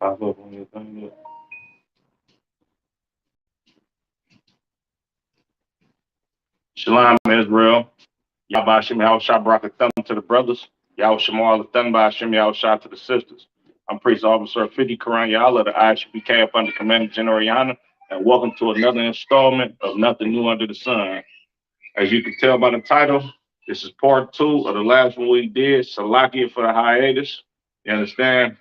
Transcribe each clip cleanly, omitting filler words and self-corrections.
Pop up on your thing. Shalom, Israel. Yahweh Shem Yahushua Baraka Thumb to the brothers. Yahweh Shemal the Thumb by Shem Yahushua to the sisters. I'm Priest Officer 50 Quran Yahweh, the ISBK up under Commander General Yana, and welcome to another installment of Nothing New Under the Sun. As you can tell by the title, this is part 2 of the last one we did, Salakia for the hiatus. You understand?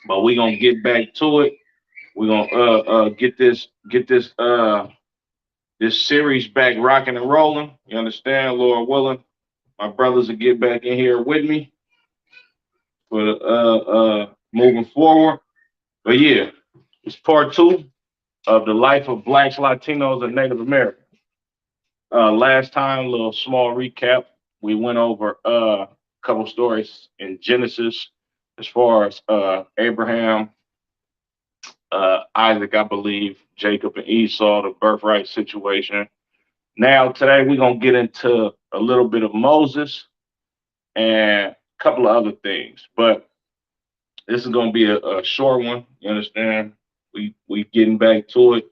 But we're gonna get back to it. We're gonna get this series back rocking and rolling. You understand, Lord willing. My brothers will get back in here with me for moving forward. But yeah, it's part 2 of the life of Blacks, Latinos, and Native Americans. Last time, a little small recap. We went over a couple stories in Genesis as far as Abraham, Isaac, I believe, Jacob and Esau, the birthright situation. Now, today, we're going to get into a little bit of Moses and a couple of other things. But this is going to be a short one. You understand? We getting back to it.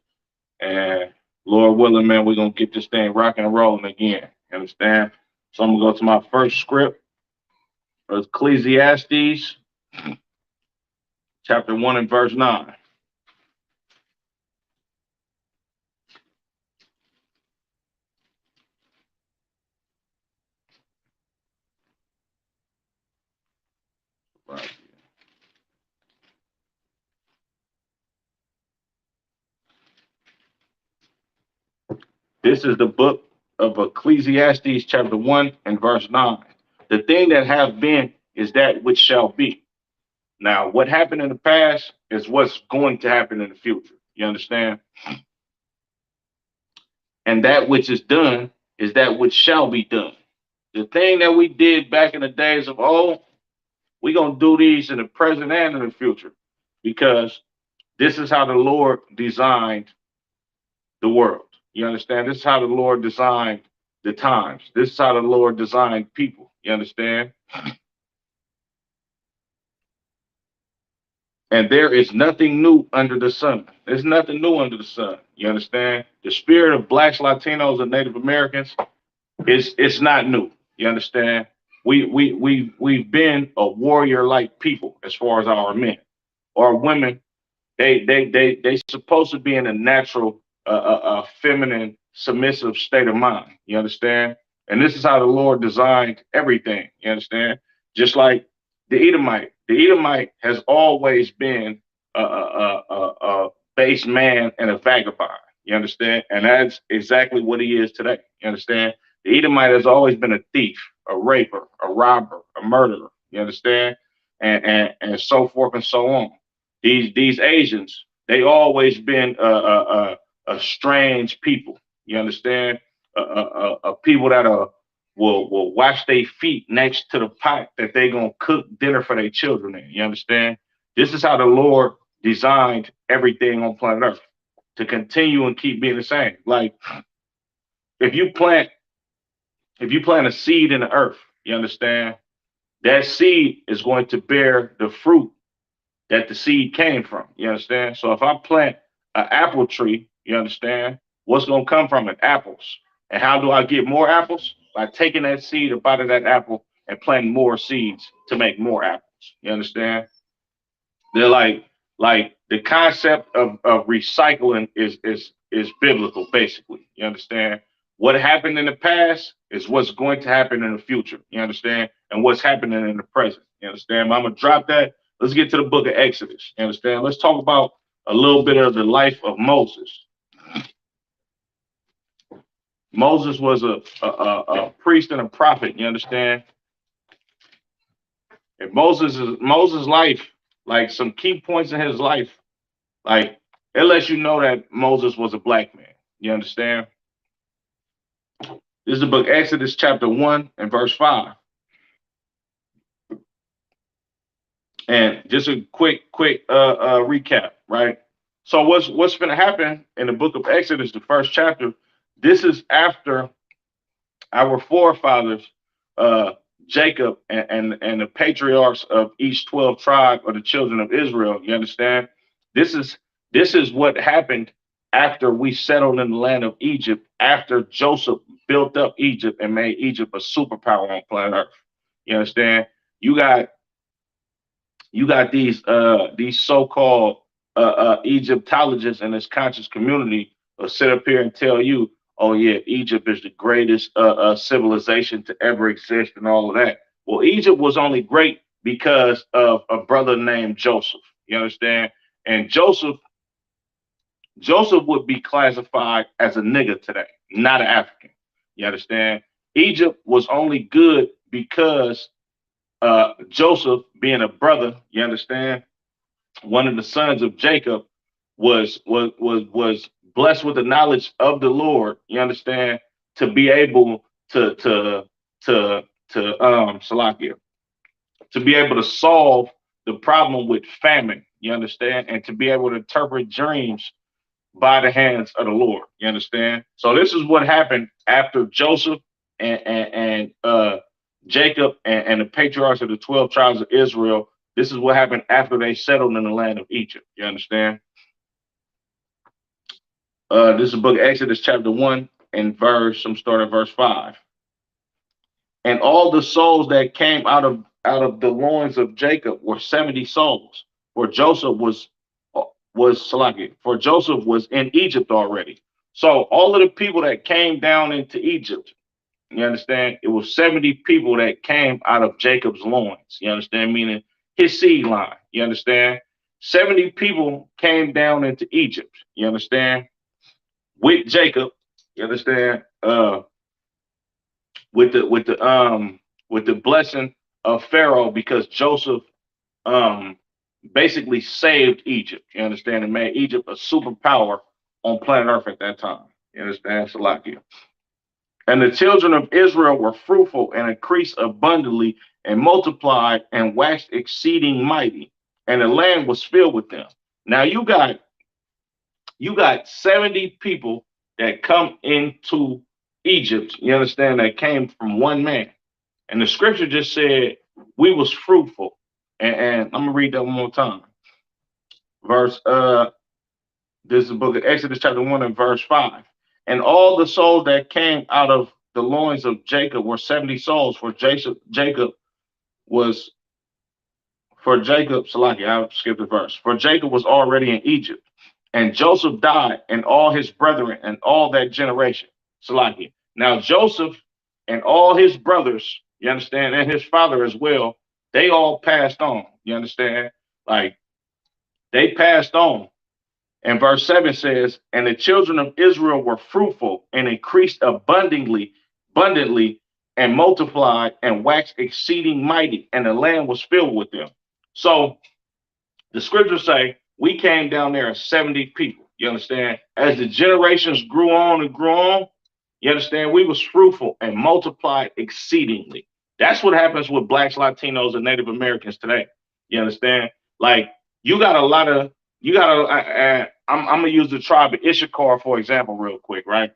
And Lord willing, man, we're going to get this thing rocking and rolling again. You understand? So I'm going to go to my first script. Ecclesiastes, chapter 1 and verse 9. Right. This is the book of Ecclesiastes, chapter 1 and verse 9. The thing that have been is that which shall be. Now, what happened in the past is what's going to happen in the future. You understand? And that which is done is that which shall be done. The thing that we did back in the days of old, we're going to do these in the present and in the future, because this is how the Lord designed the world. You understand? This is how the Lord designed the times. This is how the Lord designed people. You understand? And there is nothing new under the sun. There's nothing new under the sun. You understand? The spirit of Blacks, Latinos, and Native Americans it's not new. You understand? We've been a warrior-like people as far as our men. Our women, they supposed to be in a natural, feminine, submissive state of mind. You understand? And this is how the Lord designed everything. You understand? Just like the Edomite. The Edomite has always been a base man and a vagabond. You understand? And that's exactly what he is today. You understand? The Edomite has always been a thief, a raper, a robber, a murderer. You understand? And so forth and so on. These Asians, they always been a strange people. You understand? A people that will wash their feet next to the pot that they gonna cook dinner for their children in. You understand? This is how the Lord designed everything on planet Earth to continue and keep being the same. Like if you plant a seed in the earth, you understand? That seed is going to bear the fruit that the seed came from. You understand? So if I plant an apple tree, you understand? What's going to come from it? Apples. And how do I get more apples? By taking that seed up out of that apple and planting more seeds to make more apples. You understand? They're like the concept of recycling is biblical, basically. You understand? What happened in the past is what's going to happen in the future. You understand? And what's happening in the present. You understand? I'm gonna drop that. Let's get to the book of Exodus. You understand? Let's talk about a little bit of the life of Moses. Moses was a priest and a prophet. You understand? And Moses' life, like some key points in his life, like it lets you know that Moses was a black man. You understand? This is the book Exodus chapter 1 and verse 5. And just a quick recap, right? So what's going to happen in the book of Exodus, the first chapter? This is after our forefathers Jacob and the patriarchs of each 12 tribe of the children of Israel. You understand? This is this is what happened after we settled in the land of Egypt, after Joseph built up Egypt and made Egypt a superpower on planet Earth. You understand? You got these so-called Egyptologists in this conscious community will sit up here and tell you, oh yeah, Egypt is the greatest civilization to ever exist and all of that. Well, Egypt was only great because of a brother named Joseph. You understand? And Joseph would be classified as a nigger today, not an African. You understand? Egypt was only good because Joseph, being a brother, you understand, one of the sons of Jacob, was blessed with the knowledge of the Lord. You understand, to be able to Salakia, to be able to solve the problem with famine. You understand, and to be able to interpret dreams by the hands of the Lord. You understand? So this is what happened after Joseph and Jacob and the patriarchs of the 12 tribes of Israel. This is what happened after they settled in the land of Egypt. You understand? This is the book of Exodus, chapter 1, and I'm starting at verse 5. And all the souls that came out of the loins of Jacob were 70 souls. For Joseph for Joseph was in Egypt already. So all of the people that came down into Egypt, you understand, it was 70 people that came out of Jacob's loins. You understand, meaning his seed line. You understand, 70 people came down into Egypt. You understand, with Jacob. You understand, with the blessing of Pharaoh, because Joseph um basically saved Egypt. You understand, and made Egypt a superpower on planet Earth at that time. You understand, Salakia. And the children of Israel were fruitful and increased abundantly and multiplied and waxed exceeding mighty, and the land was filled with them. Now you got 70 people that come into Egypt. You understand, that came from one man. And the scripture just said we was fruitful. And I'm gonna read that one more time. Verse This is the book of Exodus, chapter 1, and verse 5. And all the souls that came out of the loins of Jacob were 70 souls, was Salaki, I'll skip the verse. For Jacob was already in Egypt, and Joseph died, and all his brethren, and all that generation. Salaki. Now Joseph and all his brothers, you understand, and his father as well, they all passed on. You understand? Like, they passed on. And verse 7 says, and the children of Israel were fruitful and increased abundantly, and multiplied and waxed exceeding mighty, and the land was filled with them. So the scriptures say we came down there as 70 people. You understand? As the generations grew on and grew on, you understand, we was fruitful and multiplied exceedingly. That's what happens with blacks, Latinos, and Native Americans today. You understand? Like, you got a lot of, I'm gonna use the tribe of Issachar for example, real quick, right?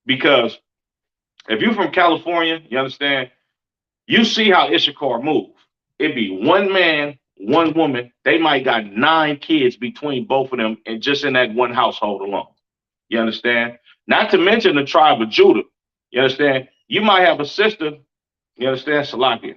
Because if you're from California, you understand, you see how Issachar move. It'd be one man, one woman. They might got 9 kids between both of them, and just in that one household alone. You understand? Not to mention the tribe of Judah. You understand? You might have a sister. You understand, Salakia?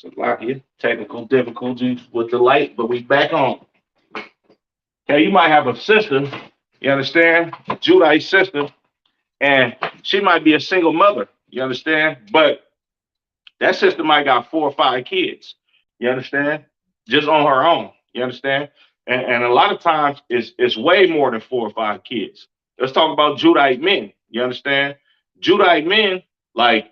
Salakia, technical difficulties with the light, but we back on. Okay, you might have a sister, you understand, Judah's sister, and she might be a single mother, you understand, but that sister might got 4 or 5 kids, you understand, just on her own, you understand, and a lot of times it's way more than 4 or 5 kids. Let's talk about Judahite men, you understand, Judahite men, like,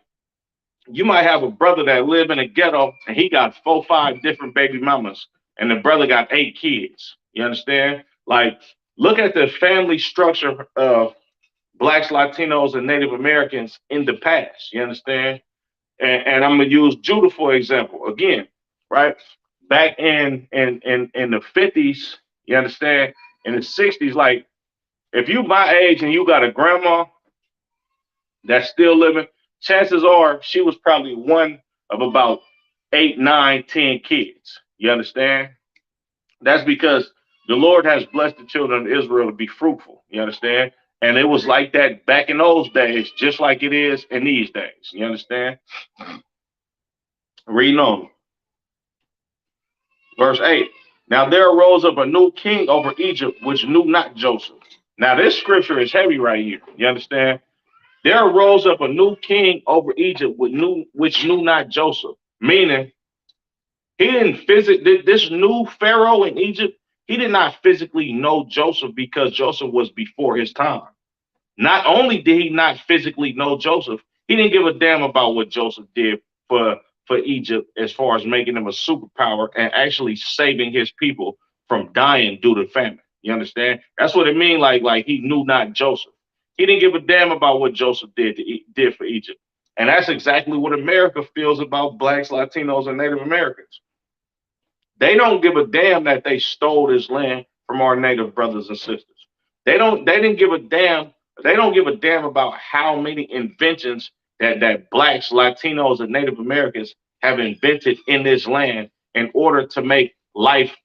you might have a brother that live in a ghetto and he got 4, 5 different baby mamas, and the brother got 8 kids. You understand? Like, look at the family structure of blacks, Latinos, and Native Americans in the past. You understand? And I'm gonna use Judah for example again, right? Back in the 50s, you understand? In the 60s, like if you my age and you got a grandma that's still living, chances are she was probably one of about 8, 9, 10 kids. You understand? That's because the Lord has blessed the children of Israel to be fruitful. You understand? And it was like that back in those days, just like it is in these days. You understand? Reading on. Verse 8. Now there arose up a new king over Egypt, which knew not Joseph. Now this scripture is heavy right here. You understand? There arose up a new king over Egypt, which knew not Joseph. Meaning, he didn't physically, this new Pharaoh in Egypt, he did not physically know Joseph because Joseph was before his time. Not only did he not physically know Joseph, he didn't give a damn about what Joseph did for Egypt as far as making him a superpower and actually saving his people from dying due to famine. You understand? That's what it means. Like he knew not Joseph. He didn't give a damn about what Joseph did for Egypt. And that's exactly what America feels about blacks, Latinos, and Native Americans. They don't give a damn that they stole this land from our native brothers and sisters. They didn't give a damn. They don't give a damn about how many inventions that blacks, Latinos, and Native Americans have invented in this land in order to make life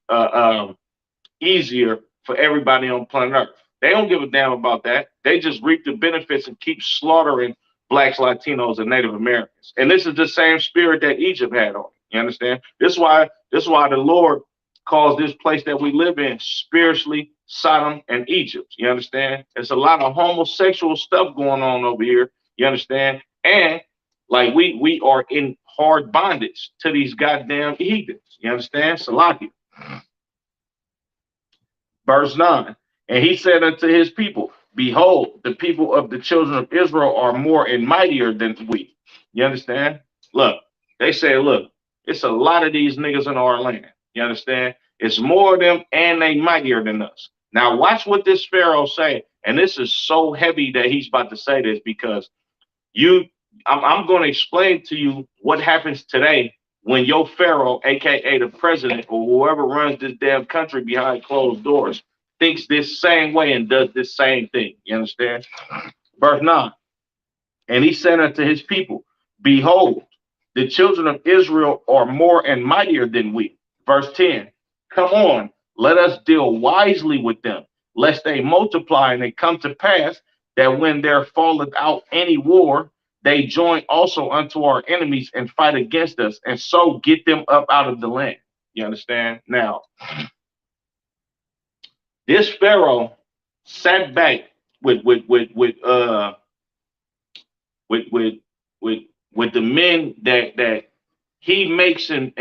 easier for everybody on planet Earth. They don't give a damn about that. They just reap the benefits and keep slaughtering blacks, Latinos, and Native Americans. And this is the same spirit that Egypt had on it. You understand? This is why the Lord calls this place that we live in spiritually Sodom and Egypt. You understand? There's a lot of homosexual stuff going on over here. You understand? And like we are in hard bondage to these goddamn heathens. You understand? Salakia. Verse 9. And he said unto his people, behold, the people of the children of Israel are more and mightier than we. You understand? Look, they say, look, it's a lot of these niggas in our land. You understand? It's more of them and they mightier than us. Now watch what this Pharaoh say. And this is so heavy that he's about to say this because I'm going to explain to you what happens today when your Pharaoh, aka the president or whoever runs this damn country behind closed doors, thinks this same way and does this same thing. You understand? Verse 9. And he said unto his people, behold, the children of Israel are more and mightier than we. Verse 10. Come on, let us deal wisely with them, lest they multiply and it come to pass that when there falleth out any war, they join also unto our enemies and fight against us, and so get them up out of the land. You understand? Now, this Pharaoh sat back with the men that he makes and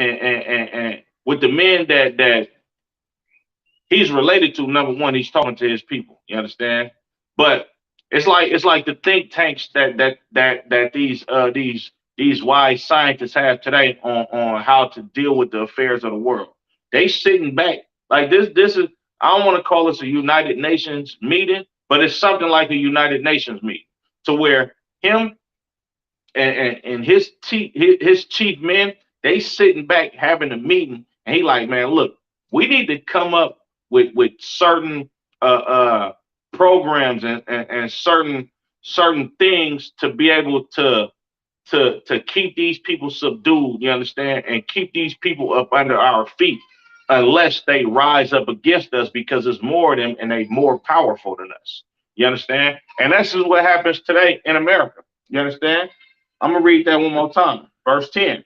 with the men that he's related to. Number one, he's talking to his people. You understand? But it's like the think tanks that these wise scientists have today on how to deal with the affairs of the world. They sitting back like this. This is, I don't want to call this a United Nations meeting, but it's something like a United Nations meeting to where him and his chief men, they sitting back having a meeting, and he like, man, look, we need to come up with certain programs and certain things to be able to keep these people subdued, you understand, and keep these people up under our feet unless they rise up against us because there's more of them and they more powerful than us. You understand? And this is what happens today in America. You understand? I'm gonna read that one more time. Verse 10.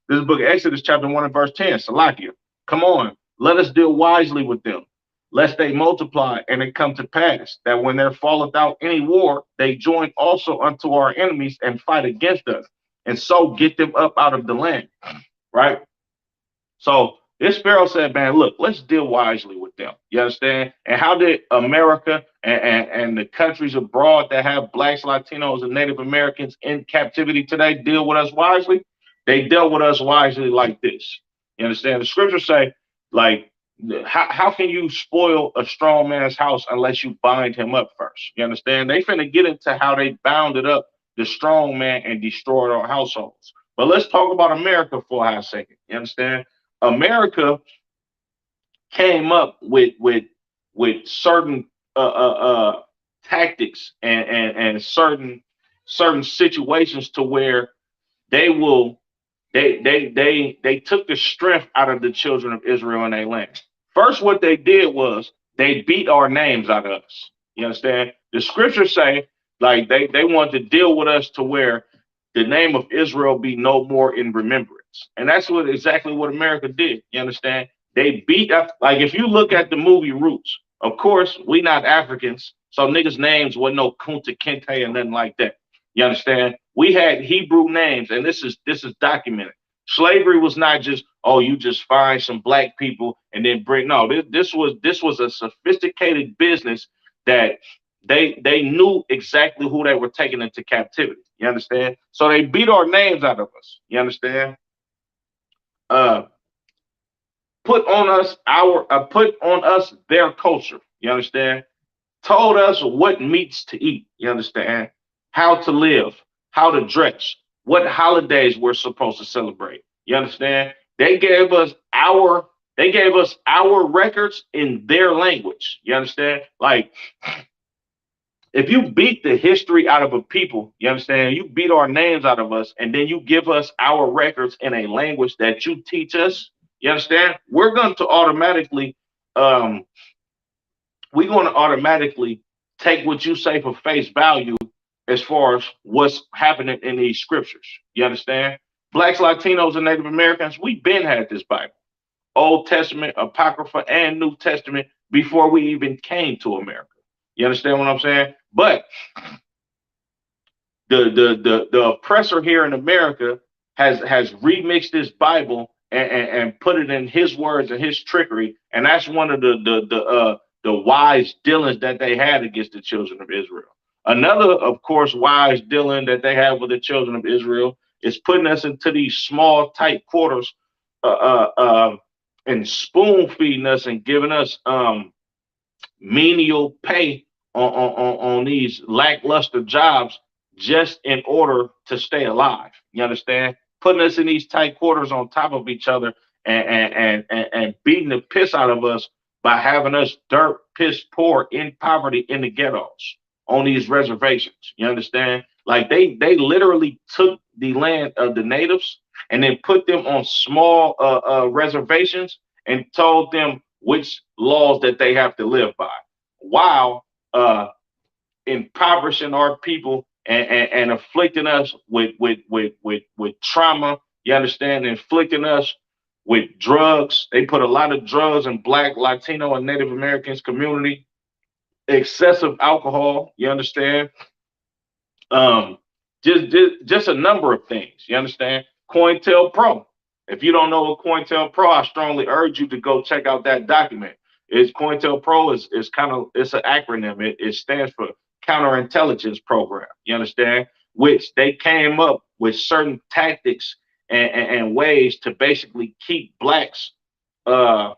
This is book of Exodus, chapter 1 and verse 10. Salakia. Come on, let us deal wisely with them, lest they multiply and it come to pass that when there falleth out any war, they join also unto our enemies and fight against us, and so get them up out of the land. Right? So this Pharaoh said, man, look, let's deal wisely with them. You understand? And how did America and the countries abroad that have blacks, Latinos, and Native Americans in captivity today deal with us wisely? They dealt with us wisely like this. You understand? The scriptures say, like, How can you spoil a strong man's house unless you bind him up first? You understand? They finna get into how they bounded up the strong man and destroyed our households. But let's talk about America for a hot second. You understand? America came up with certain tactics and certain situations to where they will they took the strength out of the children of Israel in their land. First, what they did was they beat our names out of us. You understand? The scriptures say like they want to deal with us to where the name of Israel be no more in remembrance. And that's what exactly what America did. You understand? They beat up like if you look at the movie Roots, of course, we not Africans, so niggas' names wasn't no Kunta Kinte and nothing like that. You understand? We had Hebrew names, and this is documented. Slavery was not just oh you just find some black people and then bring no this was a sophisticated business that they knew exactly who they were taking into captivity. You understand? So they beat our names out of us. You understand? Uh, put on us their culture. You understand? Told us what meats to eat. You understand? How to live, how to dress, what holidays we're supposed to celebrate. You understand? They gave us our records in their language. You understand? Like if you beat the history out of a people, you understand, you beat our names out of us, and then you give us our records in a language that you teach us, you understand, um, we're going to automatically take what you say for face value as far as what's happening in these scriptures. You understand? Blacks, Latinos, and Native Americans, we've been had this Bible, Old Testament, Apocrypha, and New Testament before we even came to America. You understand what I'm saying? But the oppressor here in America has remixed this Bible and put it in his words and his trickery, and that's one of the wise dealings that they had against the children of Israel. Another, of course, wise dealing that they have with the children of Israel is putting us into these small, tight quarters, uh, uh, uh, and spoon feeding us and giving us menial pay on these lackluster jobs just in order to stay alive. You understand? Putting us in these tight quarters on top of each other and beating the piss out of us by having us dirt piss poor in poverty in the ghettos on these reservations. You understand? Like they literally took the land of the natives and then put them on small reservations and told them which laws that they have to live by, while impoverishing our people and afflicting us with trauma. You understand? Inflicting us with drugs. They put a lot of drugs in Black, Latino, and Native Americans community. Excessive alcohol. You understand? Um, just a number of things. You understand? COINTELPRO. If you don't know what COINTELPRO, I strongly urge you to go check out that document. Is COINTELPRO is kind of it's an acronym. It stands for Counterintelligence Program. You understand? Which they came up with certain tactics and ways to basically keep blacks uh,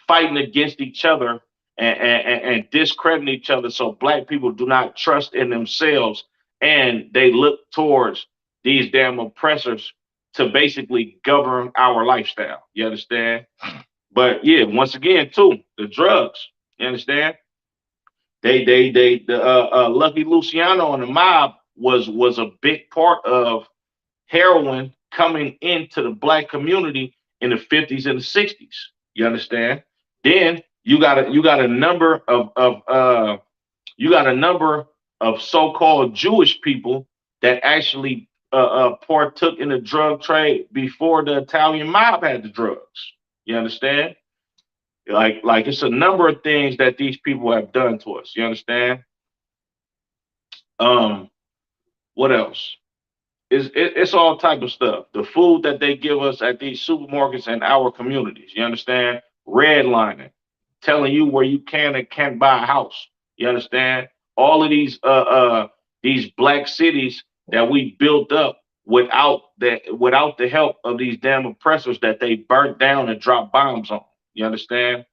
fighting against each other and discrediting each other so black people do not trust in themselves and they look towards these damn oppressors to basically govern our lifestyle. You understand? But yeah, once again, too, the drugs. You understand? The Lucky Luciano and the mob was a big part of heroin coming into the black community in the 50s and the 60s. You understand? Then you got a number of so-called Jewish people that actually partook in the drug trade before the Italian mob had the drugs. You understand? Like it's a number of things that these people have done to us. You understand? Um, what else? It's all type of stuff. The food that they give us at these supermarkets and our communities. You understand? Redlining, telling you where you can and can't buy a house. You understand? All of these black cities that we built up without the help of these damn oppressors that they burnt down and dropped bombs on. You understand?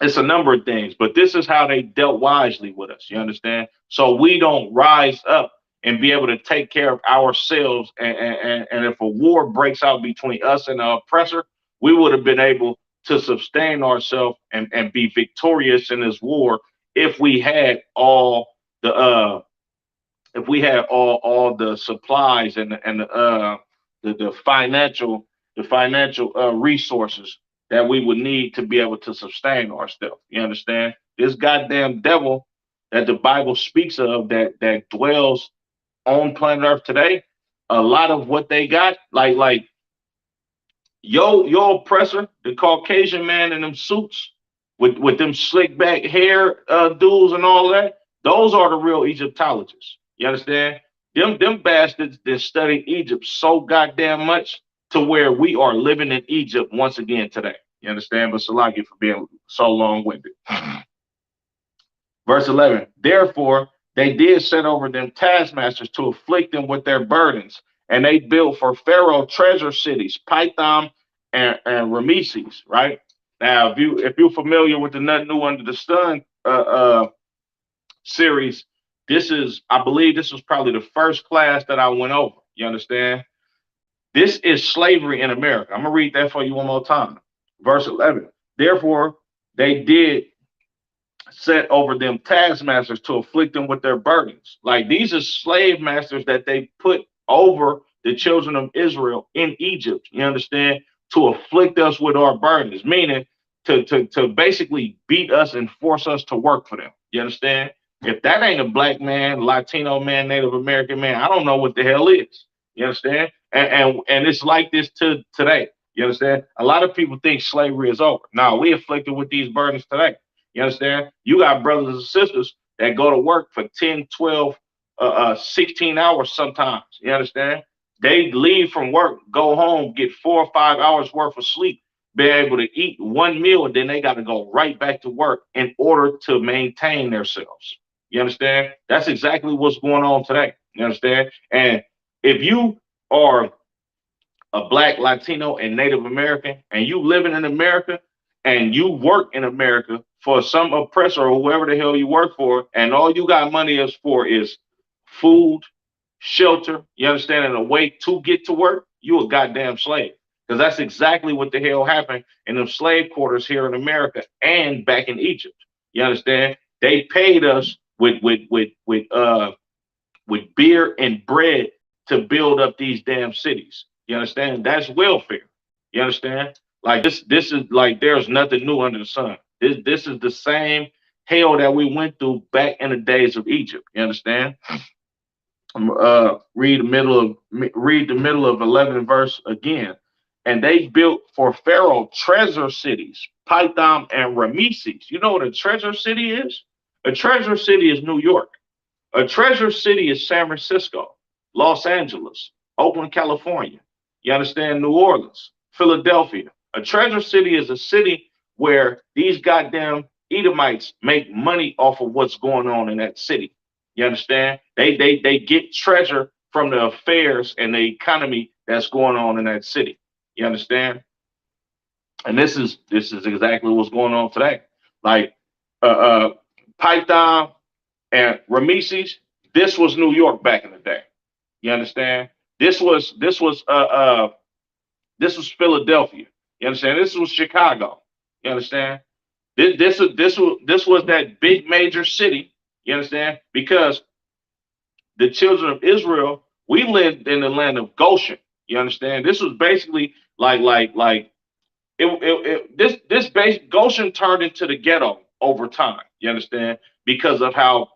It's a number of things, but this is how they dealt wisely with us. You understand? So we don't rise up and be able to take care of ourselves. And if a war breaks out between us and the oppressor, we would have been able to sustain ourselves and be victorious in this war if we had all the all the supplies and the financial resources that we would need to be able to sustain ourselves. You understand? This goddamn devil that the Bible speaks of that dwells on planet Earth today, a lot of what they got, like your oppressor, the Caucasian man in them suits with them slick back hair dudes and all that, those are the real Egyptologists. You understand? Them bastards that studied Egypt so goddamn much to where we are living in Egypt once again today. You understand? But Salaki for being so long-winded. Verse 11, therefore they did set over them taskmasters to afflict them with their burdens, and they built for Pharaoh treasure cities, Pithom and Rameses, right? Now, if you're familiar with the Nothing New Under the Sun series, I believe this was probably the first class that I went over. You understand? This is slavery in America. I'm gonna read that for you one more time. Verse 11. Therefore, they did set over them taskmasters to afflict them with their burdens. Like these are slave masters that they put over the children of Israel in Egypt. You understand? To afflict us with our burdens, meaning to basically beat us and force us to work for them. You understand? If that ain't a black man, Latino man, Native American man, I don't know what the hell is. You understand? And it's like this to today. You understand? A lot of people think slavery is over. No, we afflicted with these burdens today. You understand? You got brothers and sisters that go to work for 10, 12, 16 hours sometimes. You understand? They leave from work, go home, get 4 or 5 hours worth of sleep, be able to eat one meal, and then they got to go right back to work in order to maintain themselves. You understand? That's exactly what's going on today. You understand? And if you are a black, Latino, and Native American, and you living in America and you work in America for some oppressor or whoever the hell you work for, and all you got money is for is food, shelter, you understand, and a way to get to work, you a goddamn slave. Because that's exactly what the hell happened in them slave quarters here in America and back in Egypt. You understand? They paid us with beer and bread to build up these damn cities. You understand? That's welfare. You understand? Like this is like there's nothing new under the sun. This is the same hell that we went through back in the days of Egypt. You understand? Read the middle of 11 verse again. And they built for Pharaoh treasure cities, Pithom and Rameses. You know what a treasure city is? A treasure city is New York. A treasure city is San Francisco, Los Angeles, Oakland, California. You understand? New Orleans, Philadelphia. A treasure city is a city where these goddamn Edomites make money off of what's going on in that city. You understand? They get treasure from the affairs and the economy that's going on in that city. You understand? And this is exactly what's going on today. Like Python and Rameses, this was New York back in the day. You understand? This was Philadelphia. You understand? This was Chicago. You understand? This was that big major city. You understand? Because the children of Israel, we lived in the land of Goshen. You understand? This was basically this base Goshen turned into the ghetto over time. You understand? Because of how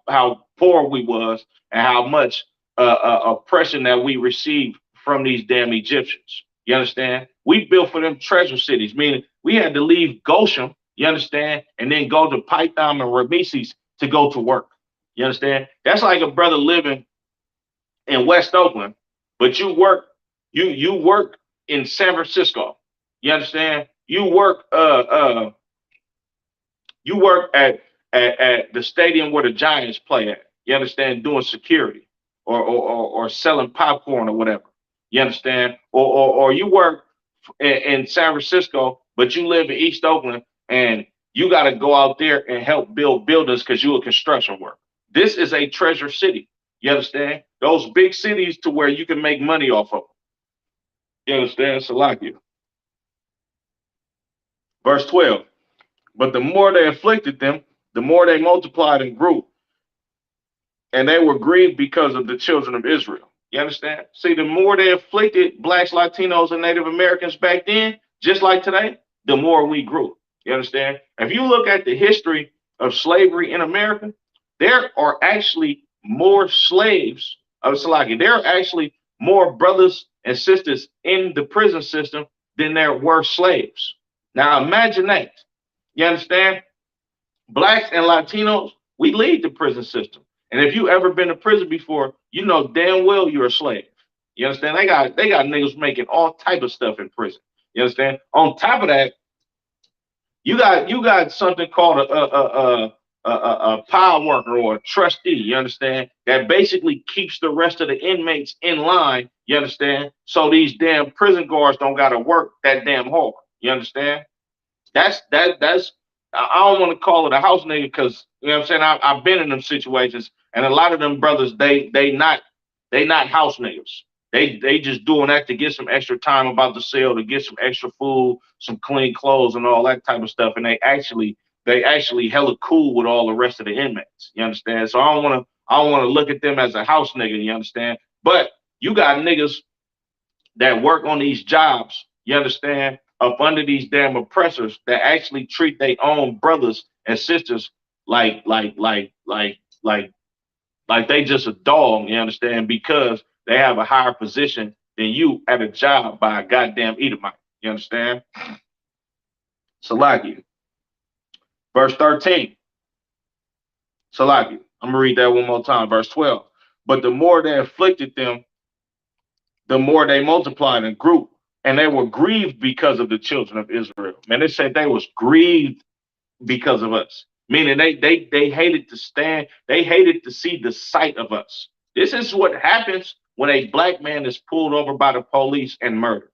poor we was and how much oppression that we received from these damn Egyptians. You understand? We built for them treasure cities, meaning we had to leave Goshen, you understand, and then go to Pithom and Rameses to go to work. You understand? That's like a brother living in West Oakland, but you work in San Francisco. You understand? You work at the stadium where the Giants play at. You understand? Doing security or selling popcorn or whatever. You understand? Or you work in San Francisco but you live in East Oakland and you got to go out there and help build buildings because you're a construction worker. This is a treasure city. You understand? Those big cities to where you can make money off of them. You understand? Salakia. Verse 12. But the more they afflicted them, the more they multiplied and grew, and they were grieved because of the children of Israel. You understand? See, the more they afflicted blacks, Latinos, and Native Americans back then, just like today, the more we grew. You understand? If you look at the history of slavery in America, there are actually more slaves of Salaki. There are actually more brothers and sisters in the prison system than there were slaves. Now imagine that. You understand? Blacks and Latinos, we lead the prison system. And if you ever been to prison before, you know damn well you're a slave. You understand? They got niggas making all type of stuff in prison. You understand? On top of that, you got something called a power worker or a trustee. You understand? That basically keeps the rest of the inmates in line. You understand? So these damn prison guards don't got to work that damn hard. You understand? That's I don't want to call it a house nigga because you know what I'm saying. I've been in them situations, and a lot of them brothers they not house niggas. They just doing that to get some extra time about the cell, to get some extra food, some clean clothes, and all that type of stuff. And they actually hella cool with all the rest of the inmates. You understand? So I don't want to look at them as a house nigga. You understand? But you got niggas that work on these jobs, you understand, up under these damn oppressors that actually treat their own brothers and sisters like like they just a dog, you understand, because they have a higher position than you at a job by a goddamn Edomite. You understand? Salaki. Verse 13. Salaki. I'm gonna read that one more time. Verse 12. But the more they afflicted them, the more they multiplied and grew, and they were grieved because of the children of Israel. Man, they said they was grieved because of us, meaning they hated to stand, they hated to see the sight of us. This is what happens when a black man is pulled over by the police and murdered.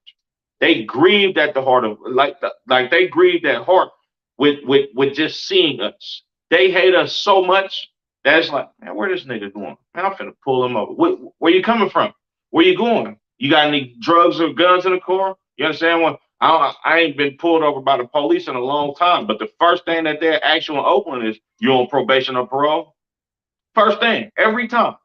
They grieved at the heart of like they grieved at heart with just seeing us. They hate us so much that it's like, man, where this nigga going? Man, I'm finna pull him over. Where you coming from? Where you going? You got any drugs or guns in the car? You understand? When I ain't been pulled over by the police in a long time, but the first thing that they ask you in Oakland is you on probation or parole. First thing, every time.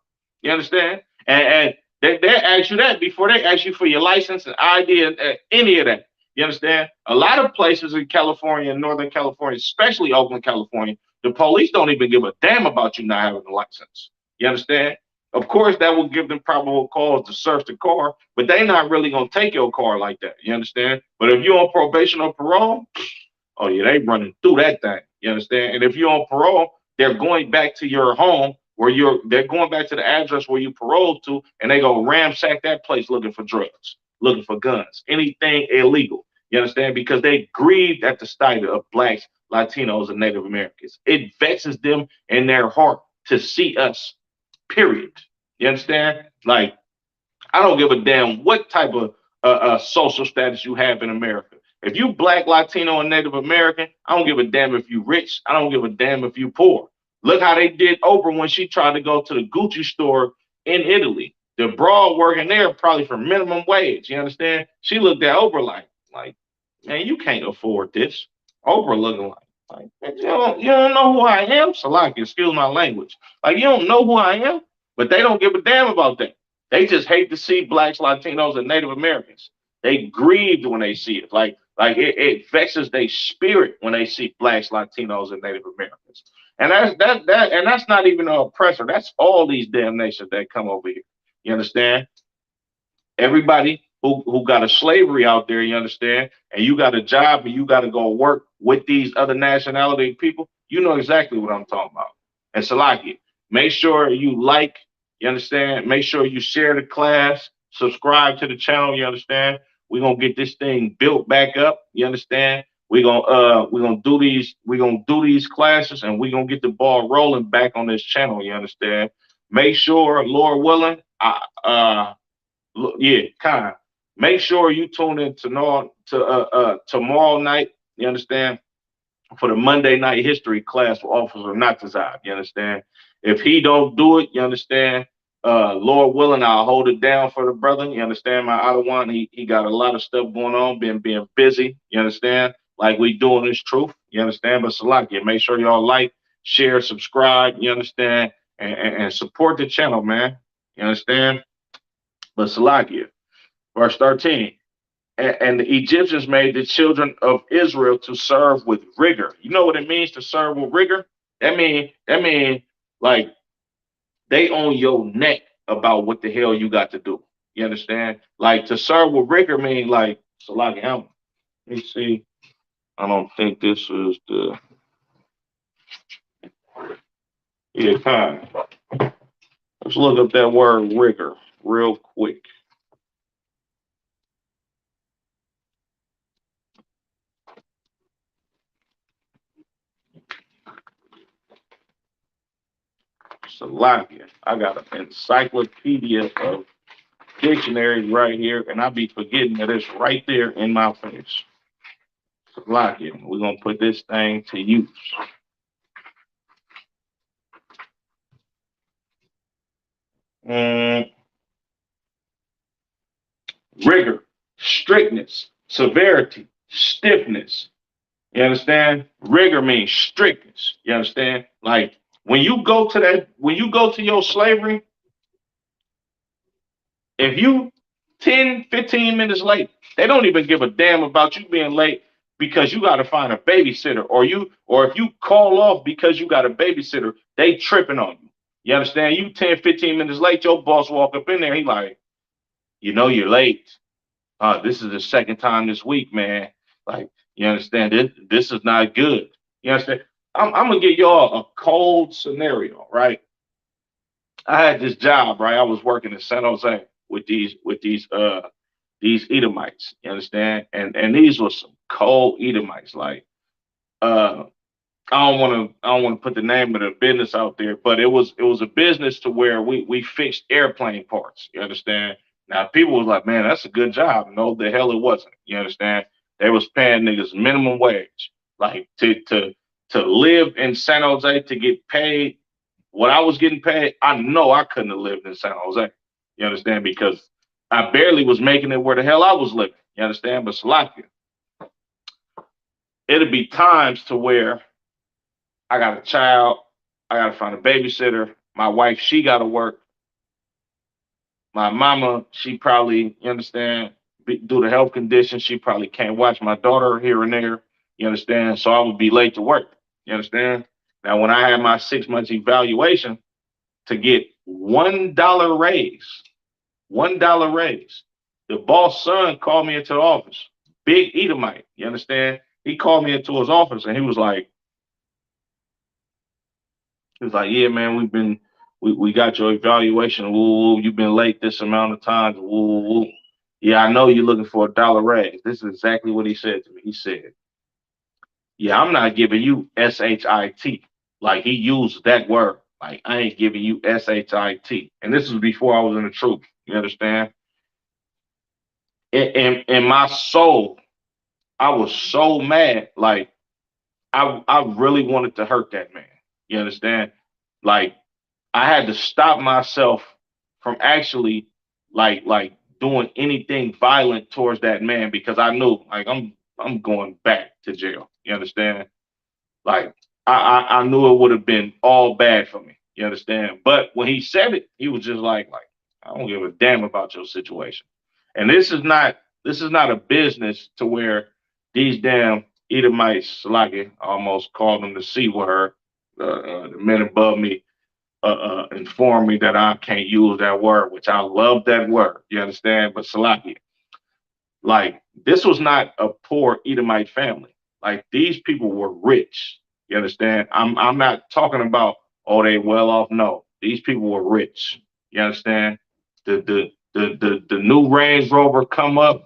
You understand? And they ask you that before they ask you for your license and ID and any of that. You understand? A lot of places in California, in Northern California, especially Oakland, California, the police don't even give a damn about you not having a license. You understand? Of course, that will give them probable cause to search the car, but they not really gonna take your car like that. You understand? But if you're on probation or parole, oh yeah, they running through that thing. You understand? And if you're on parole, they're going back to your home where they're going back to the address where you paroled to, and they go ransack that place looking for drugs, looking for guns, anything illegal. You understand? Because they grieved at the sight of blacks, Latinos, and Native Americans. It vexes them in their heart to see us, period. You understand? Like, I don't give a damn what type of social status you have in America. If you black, Latino, and Native American, I don't give a damn if you rich. I don't give a damn if you poor. Look how they did Oprah when she tried to go to the Gucci store in Italy. The broad working there probably for minimum wage. You understand? She looked at Oprah like, man, you can't afford this. Oprah looking like you don't know who I am. Salaki, excuse my language. Like, you don't know who I am, but they don't give a damn about that. They just hate to see blacks, Latinos, and Native Americans. They grieved when they see it. Like it vexes their spirit when they see blacks, Latinos, and Native Americans. And that's not even an oppressor. That's all these damn nations that come over here. You understand? Everybody who got a slavery out there, you understand, and you got a job and you got to go work with these other nationality people, you know exactly what I'm talking about. And Salaki, make sure you like, you understand, make sure you share the class, subscribe to the channel, you understand. We're gonna get this thing built back up, you understand. We're gonna do these classes and we're gonna get the ball rolling back on this channel, you understand. Make sure, Lord willing, yeah, kind. Make sure you tune in tomorrow night. You understand? For the Monday night history class for Officer Natazab. You understand? If he don't do it, you understand? Lord willing, I'll hold it down for the brother. You understand? My other one, he got a lot of stuff going on, been being busy. You understand? Like we doing this truth. You understand? But Salakia, make sure y'all like, share, subscribe. You understand? And support the channel, man. You understand? But Salakia, verse 13. And the Egyptians made the children of Israel to serve with rigor. You know what it means to serve with rigor? That mean like they on your neck about what the hell you got to do. You understand? Like to serve with rigor mean like so like let me see. I don't think this is the yeah kind. Let's look up that word rigor real quick. Salakia. I got an encyclopedia of dictionaries right here, and I be forgetting that it's right there in my face. Salakia. We're gonna put this thing to use. Mm, rigor, strictness, severity, stiffness. You understand? Rigor means strictness. You understand? Like when you go to your slavery, if you 10, 15 minutes late, they don't even give a damn about you being late because you got to find a babysitter or if you call off because you got a babysitter, they tripping on you. You understand? You 10, 15 minutes late, your boss walk up in there, he like, you know you're late. This is the second time this week, man. Like, you understand? This is not good. You understand? I'm gonna give y'all a cold scenario, right? I had this job, right? I was working in San Jose with these Edomites. You understand? And these were some cold Edomites. Like, uh, I don't want to put the name of the business out there, but it was a business to where we fixed airplane parts. You understand? Now people was like, man, that's a good job. No, the hell it wasn't. You understand? They was paying niggas minimum wage, like to live in San Jose to get paid what I was getting paid. I know I couldn't have lived in San Jose. You understand? Because I barely was making it where the hell I was living. You understand? But Salakia, it'll be times to where I got a child. I got to find a babysitter. My wife, she got to work. My mama, she probably, you understand, due to health conditions, she probably can't watch my daughter here and there. You understand? So I would be late to work. You understand? Now, when I had my 6 months evaluation to get $1 raise, $1 raise, the boss son called me into the office. Big Edomite. You understand? He called me into his office and he was like, yeah, man, we got your evaluation. Woo, woo, you've been late this amount of times. Woo, woo, woo. Yeah, I know you're looking for $1 raise. This is exactly what he said to me. He said, yeah, I'm not giving you SHIT. Like he used that word. Like I ain't giving you SHIT. And this was before I was in the truth. You understand? In my soul, I was so mad. Like I really wanted to hurt that man. You understand? Like I had to stop myself from actually like doing anything violent towards that man because I knew like I'm going back to jail. You understand? Like I knew it would have been all bad for me. You understand? But when he said it, he was just like I don't give a damn about your situation. And this is not a business to where these damn Edomites, like it, almost called them the C word. The men above me informed me that I can't use that word, which I love that word. You understand? But Salakia, like this was not a poor Edomite family. Like these people were rich. You understand? I'm not talking about they well off. No, these people were rich. You understand? The new Range Rover come out.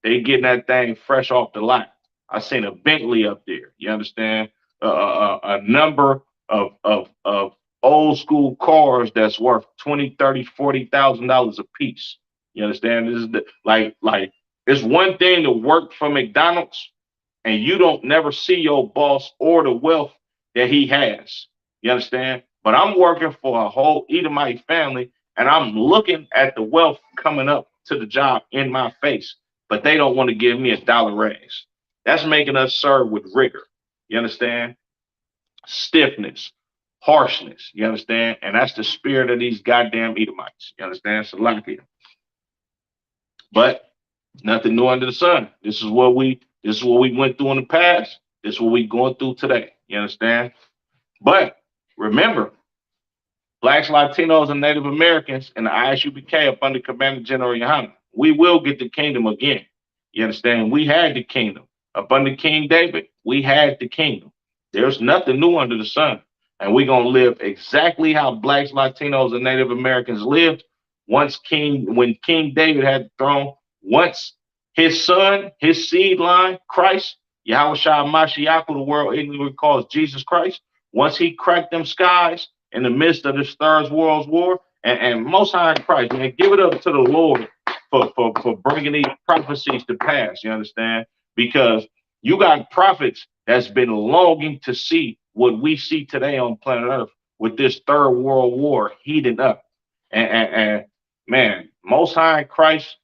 They getting that thing fresh off the lot. I seen a Bentley up there. You understand? A number of old school cars that's worth 20, 30, $40,000 a piece. You understand? This is like it's one thing to work for McDonald's and you don't never see your boss or the wealth that he has. You understand? But I'm working for a whole Edomite family and I'm looking at the wealth coming up to the job in my face, but they don't want to give me a dollar raise. That's making us serve with rigor. You understand? Stiffness, harshness. You understand? And that's the spirit of these goddamn Edomites. You understand? So like it. But nothing new under the sun. This is what we went through in the past. This is what we going through today. You understand? But remember, Blacks, Latinos, and Native Americans in the ISUPK up under Commander General Yohana, we will get the kingdom again. You understand? We had the kingdom. Up under King David, we had the kingdom. There's nothing new under the sun. And we're going to live exactly how Blacks, Latinos, and Native Americans lived when King David had the throne, once his son, his seed line, Christ, Yahweh Shah Mashiach, who the world ignorantly calls Jesus Christ, once he cracked them skies in the midst of this Third World War, and Most High Christ, man, give it up to the Lord for bringing these prophecies to pass. You understand? Because you got prophets that's been longing to see what we see today on planet Earth with this Third World War heating up. And man, Most High Christ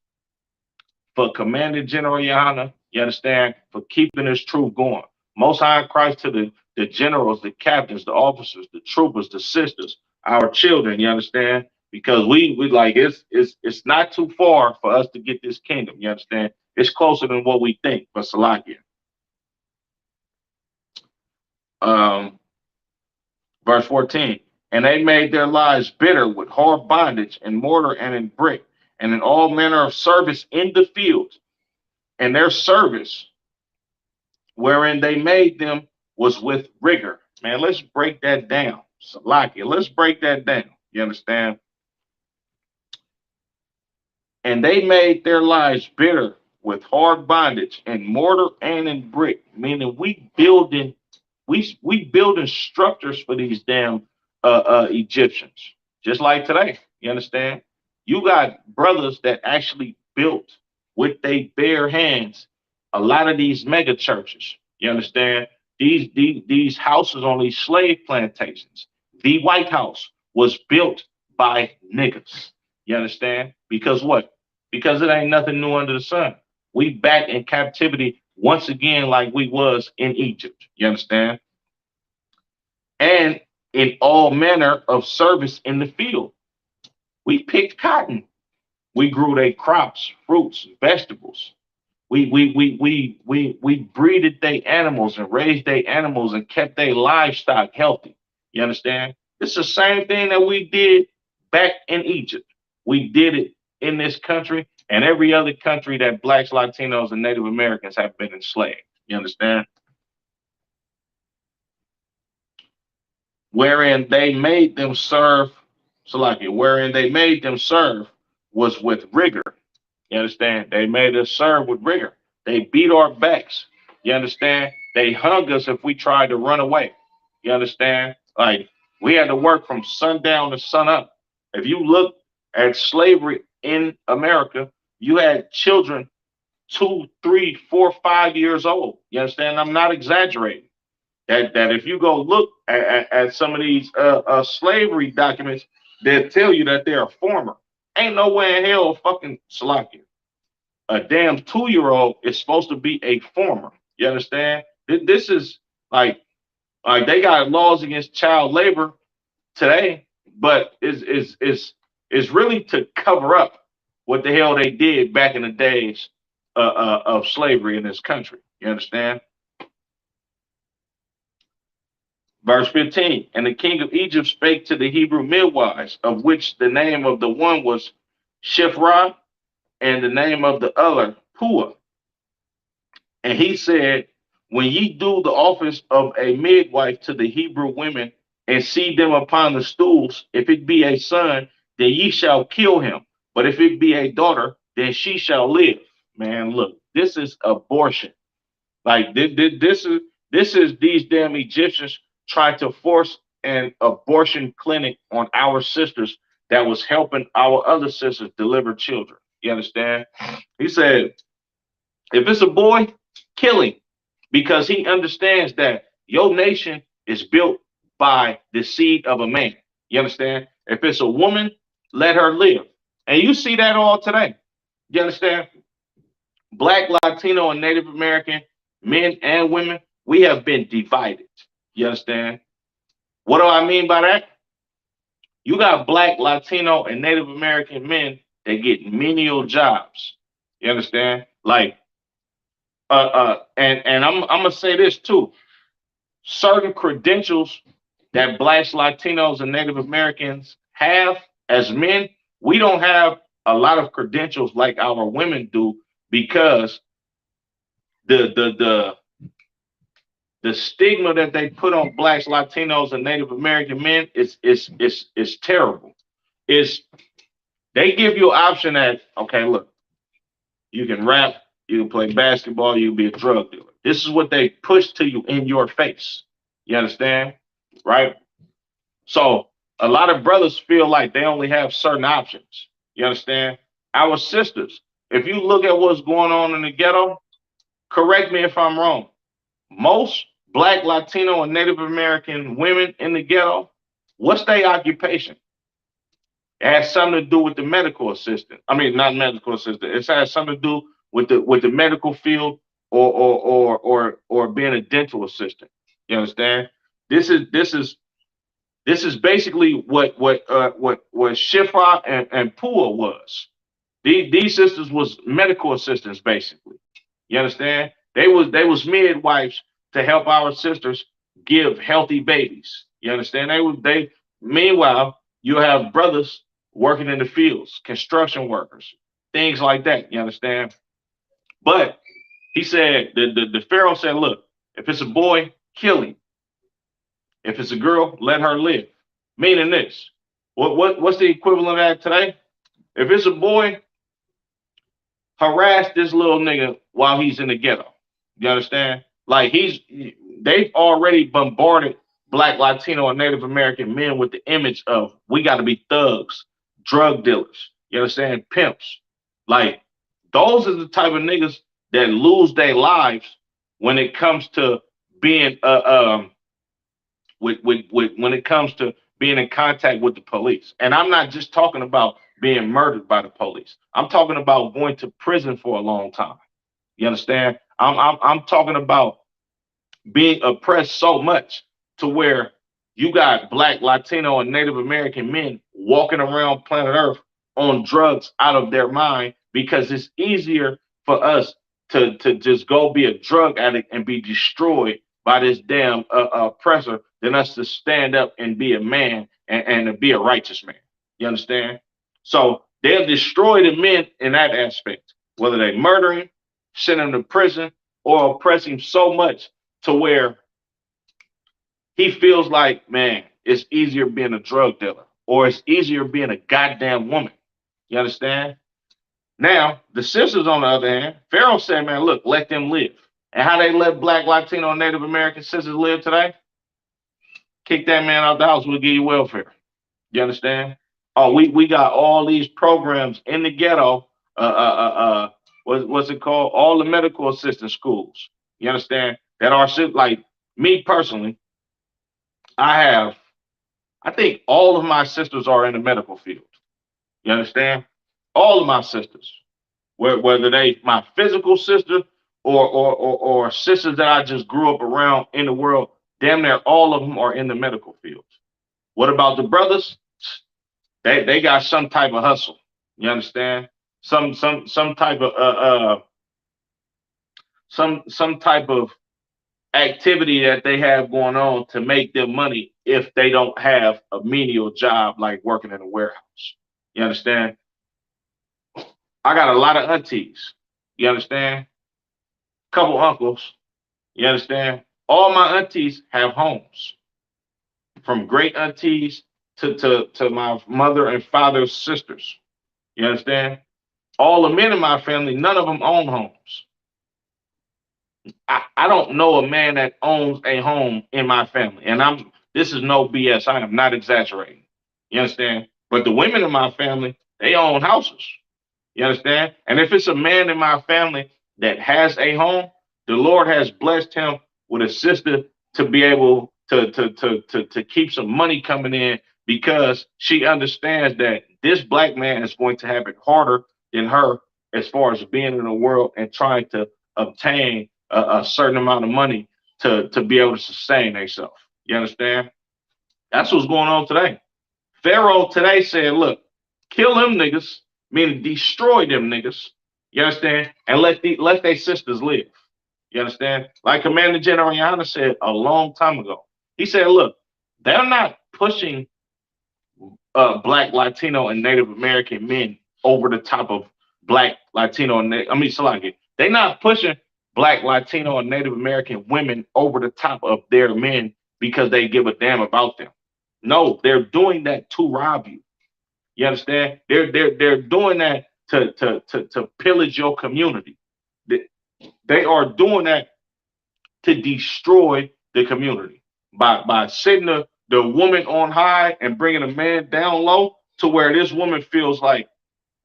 for Commander General Yohana, you understand, for keeping this truth going. Most High Christ to the generals, the captains, the officers, the troopers, the sisters, our children, you understand? Because we like it's not too far for us to get this kingdom, you understand? It's closer than what we think, but Salakia. Verse 14, and they made their lives bitter with hard bondage in mortar and in brick, and in all manner of service in the field. And their service, wherein they made them, was with rigor. Man, let's break that down. Salakia, let's break that down. You understand? And they made their lives bitter with hard bondage in mortar and in brick, meaning we building structures for these damn Egyptians, just like today. You understand? You got brothers that actually built with their bare hands a lot of these mega churches. You understand? These houses on these slave plantations. The White House was built by niggas. You understand? Because what? Because it ain't nothing new under the sun. We back in captivity once again, like we was in Egypt. You understand? And in all manner of service in the field. We picked cotton. We grew their crops, fruits, vegetables. We breeded their animals and raised their animals and kept their livestock healthy. You understand? It's the same thing that we did back in Egypt. We did it in this country and every other country that Blacks, Latinos, and Native Americans have been enslaved. You understand? Wherein they made them serve, Salakia, wherein they made them serve was with rigor. You understand? They made us serve with rigor. They beat our backs. You understand? They hung us if we tried to run away. You understand? Like we had to work from sundown to sun up. If you look at slavery in America, you had children 2, 3, 4, 5 years old. You understand? I'm not exaggerating. That if you go look at some of these slavery documents, they'll tell you that they're a former. Ain't no way in hell fucking Salakia. A damn 2-year-old is supposed to be a former. You understand? This is like they got laws against child labor today, but is really to cover up what the hell they did back in the days of slavery in this country. You understand? Verse 15, and the king of Egypt spake to the Hebrew midwives, of which the name of the one was Shiphrah, and the name of the other Puah. And he said, when ye do the office of a midwife to the Hebrew women, and see them upon the stools, if it be a son, then ye shall kill him. But if it be a daughter, then she shall live. Man, look, this is abortion. Like this is these damn Egyptians trying to force an abortion clinic on our sisters that was helping our other sisters deliver children. You understand? He said, if it's a boy, kill him because he understands that your nation is built by the seed of a man. You understand? If it's a woman, let her live. And you see that all today. You understand? Black, Latino, and Native American men and women, we have been divided. You understand? What do I mean by that? You got Black, Latino, and Native American men that get menial jobs. You understand? Like, and I'm gonna say this too. Certain credentials that Blacks, Latinos, and Native Americans have as men, we don't have a lot of credentials like our women do because the the the the stigma that they put on Blacks, Latinos, and Native American men is terrible. Is they give you an option that, okay, look, you can rap, you can play basketball, you can be a drug dealer. This is what they push to you in your face. You understand? Right? So a lot of brothers feel like they only have certain options. You understand? Our sisters, if you look at what's going on in the ghetto, correct me if I'm wrong. Most Black, Latino, and Native American women in the ghetto, what's their occupation? It has something to do with the medical assistant. I mean, not medical assistant. It has something to do with the medical field or being a dental assistant. You understand? This is this is this is basically what Shifa and Pua was. These sisters was medical assistants basically. You understand? They was midwives to help our sisters give healthy babies. You understand? They meanwhile you have brothers working in the fields, construction workers, things like that. You understand? But he said the Pharaoh said, look, if it's a boy, kill him. If it's a girl, let her live. Meaning this. What's the equivalent of that today? If it's a boy, harass this little nigga while he's in the ghetto. You understand? Like they've already bombarded Black, Latino, and Native American men with the image of we got to be thugs, drug dealers. You understand? Pimps. Like those are the type of niggas that lose their lives when it comes to being with when it comes to being in contact with the police. And I'm not just talking about being murdered by the police. I'm talking about going to prison for a long time. You understand? I'm talking about being oppressed so much to where you got Black, Latino, and Native American men walking around planet Earth on drugs out of their mind because it's easier for us to just go be a drug addict and be destroyed by this damn oppressor than us to stand up and be a man and to be a righteous man. You understand? So they'll destroy the men in that aspect, whether they murder him, send him to prison, or oppress him so much to where he feels like, man, it's easier being a drug dealer or it's easier being a goddamn woman. You understand? Now, the sisters, on the other hand, Pharaoh said, man, look, let them live. And how they let Black, Latino, and Native American sisters live today? Kick that man out the house, we'll give you welfare. You understand? Oh, we got all these programs in the ghetto. What's it called? All the medical assistant schools. You understand? That are like me personally. I think all of my sisters are in the medical field. You understand? All of my sisters, whether they my physical sister or sisters that I just grew up around in the world, damn near all of them are in the medical field. What about the brothers? They got some type of hustle. You understand? Some type of some type of activity that they have going on to make them money if they don't have a menial job like working in a warehouse. You understand? I got a lot of aunties. You understand? Couple uncles. You understand? All my aunties have homes, from great aunties to my mother and father's sisters. You understand? All the men in my family, none of them own homes. I don't know a man that owns a home in my family. And this is no BS. I am not exaggerating. You understand? But the women in my family, they own houses. You understand? And if it's a man in my family that has a home, the Lord has blessed him with a sister to be able to keep some money coming in because she understands that this black man is going to have it harder than her as far as being in the world and trying to obtain a certain amount of money to be able to sustain themselves. You understand? That's what's going on today. Pharaoh today said, look, kill them niggas, meaning destroy them niggas. You understand? And let their sisters live. You understand? Like Commander General Yana said a long time ago. He said, look, they're not pushing black, Latino, and Native American men over the top of black, Latino, and Salaki. They're not pushing black, Latino, and Native American women over the top of their men because they give a damn about them. No, they're doing that to rob you. You understand? They're doing that to pillage your community. They are doing that to destroy the community by setting the woman on high and bringing a man down low to where this woman feels like,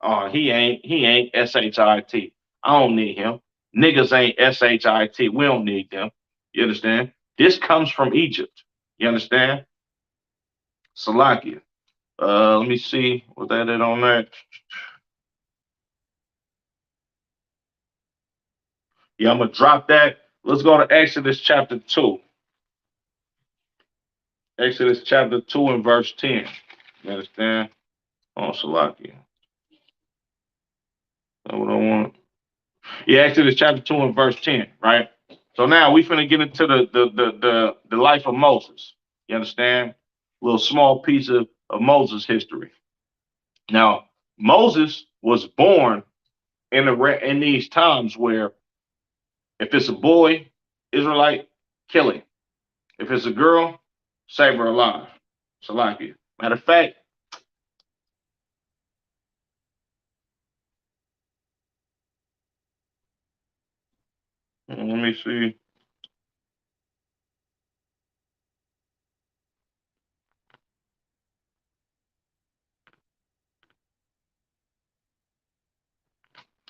oh, he ain't shit. I don't need him. Niggas ain't shit. We don't need them. You understand? This comes from Egypt. You understand? Salakia. Let me see what that is on that. Yeah, I'm gonna drop that. Let's go to Exodus chapter 2. Exodus chapter 2 and verse 10. You understand? Oh, Salakia. That's what I want. Yeah, Exodus chapter 2 and verse 10, right? So now we finna get into the life of Moses. You understand? A little small piece of Moses history. Now, Moses was born in these times where if it's a boy, Israelite, kill him. If it's a girl, save her alive. Salakia. Matter of fact, let me see.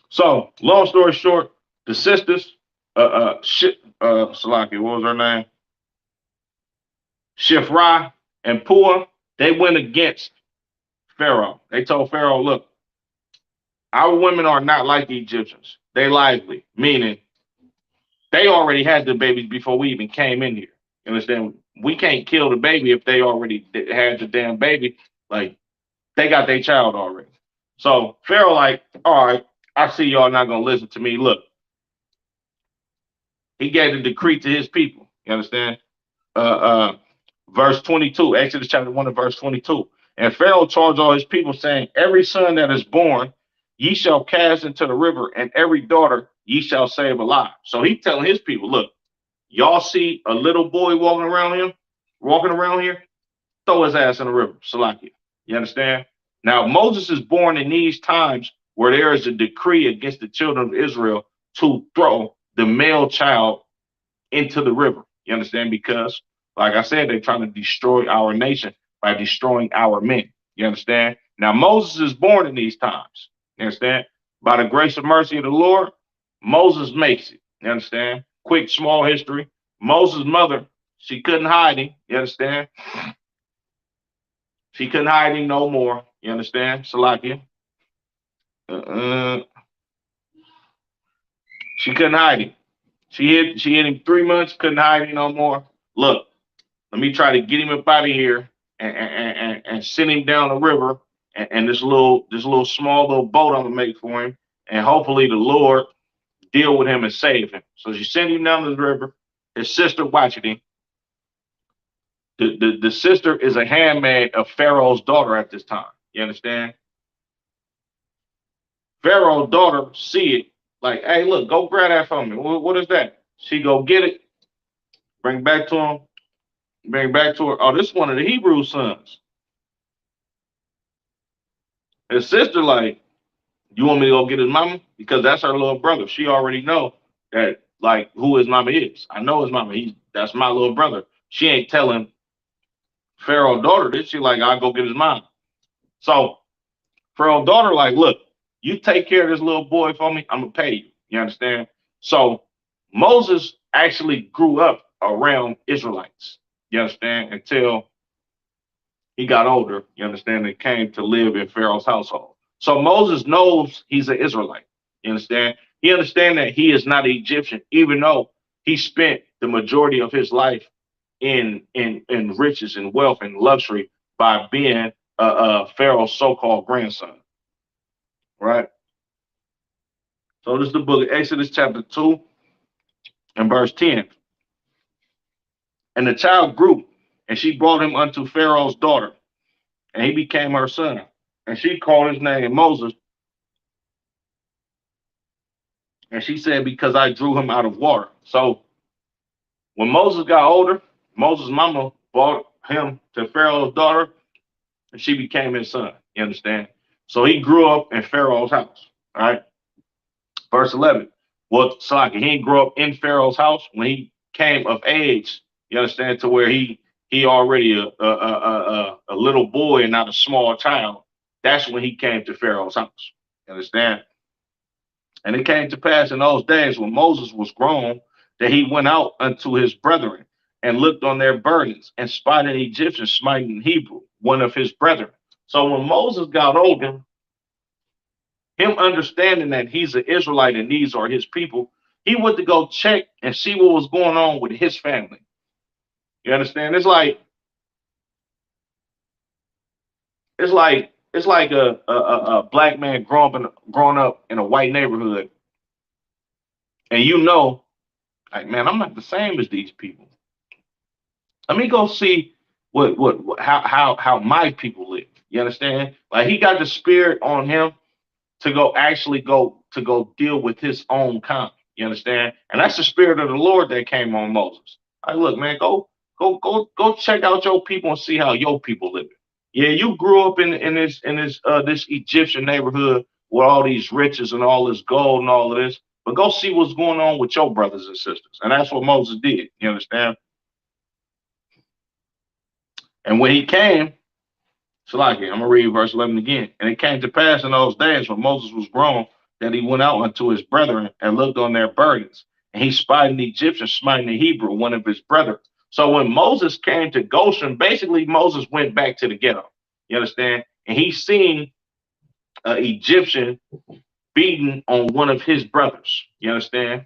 So, long story short, the sisters, Salaki, what was her name? Shifra and Pua, they went against Pharaoh. They told Pharaoh, look, our women are not like the Egyptians. They lively, meaning they already had the babies before we even came in here. You understand? We can't kill the baby if they already had the damn baby. Like, they got their child already. So Pharaoh, like, all right, I see y'all not gonna listen to me. Look, he gave the decree to his people. You understand? Uh, uh, verse 22, Exodus chapter 1 and verse 22. And Pharaoh charged all his people, saying, every son that is born, ye shall cast into the river, and every daughter ye shall save alive. So he telling his people, look, y'all see a little boy walking around here, throw his ass in the river, Salakia. You understand? Now, Moses is born in these times where there is a decree against the children of Israel to throw the male child into the river. You understand? Because, like I said, they're trying to destroy our nation by destroying our men. You understand? Now, Moses is born in these times. You understand? By the grace and mercy of the Lord, Moses makes it. You understand? Quick, small history. Moses' mother, she couldn't hide him. You understand? She couldn't hide him no more. You understand? Salakia. Uh, she couldn't hide him. She hit him 3 months, couldn't hide him no more. Look, let me try to get him up out of here and send him down the river and this little small little boat I'm gonna make for him. And hopefully the Lord deal with him and save him. So she sent him down the river. His sister watching him. The sister is a handmaid of Pharaoh's daughter at this time. You understand? Pharaoh's daughter see it, like, hey, look, go grab that for me. What is that? She go get it, bring back to him, bring back to her. Oh, this is one of the Hebrew sons. His sister, like, you want me to go get his mama? Because that's her little brother. She already know that, like, who his mama is. I know his mama. That's my little brother. She ain't telling Pharaoh's daughter this. She like, I'll go get his mom. So Pharaoh's daughter, like, look, You take care of this little boy for me, I'm gonna pay you. You understand? So Moses actually grew up around Israelites. You understand? Until he got older, you understand, and came to live in Pharaoh's household. So Moses knows he's an Israelite. You understand? He understands that he is not an Egyptian, even though he spent the majority of his life in riches and wealth and luxury by being Pharaoh's so-called grandson. Right? So this is the book of Exodus chapter 2 and verse 10. And the child grew, and she brought him unto Pharaoh's daughter, and he became her son. And she called his name Moses. And she said, because I drew him out of water. So when Moses got older, Moses' mama brought him to Pharaoh's daughter, and she became his son. You understand? So he grew up in Pharaoh's house. All right. Verse 11. Well, Salaki, he didn't grow up in Pharaoh's house. When he came of age, you understand, to where he already a little boy and not a small child. That's when he came to Pharaoh's house. You understand? And it came to pass in those days when Moses was grown that he went out unto his brethren and looked on their burdens and spied an Egyptian smiting Hebrew, one of his brethren. So when Moses got older, him understanding that he's an Israelite and these are his people, he went to go check and see what was going on with his family. You understand? It's like a black man growing up in a white neighborhood, and like, man, I'm not the same as these people. Let me go see how my people live. You understand? Like, he got the spirit on him to go deal with his own kind. You understand? And that's the spirit of the Lord that came on Moses. Like, look, man, go check out your people and see how your people live. Yeah, you grew up in this Egyptian neighborhood with all these riches and all this gold and all of this, but go see what's going on with your brothers and sisters. And that's what Moses did. You understand? And when he came, Salaki, I'm gonna read verse 11 again. And it came to pass in those days when Moses was grown that he went out unto his brethren and looked on their burdens. And he spied an Egyptian smiting a Hebrew, one of his brethren. So when Moses came to Goshen, basically Moses went back to the ghetto. You understand? And he seen an Egyptian beating on one of his brothers. You understand?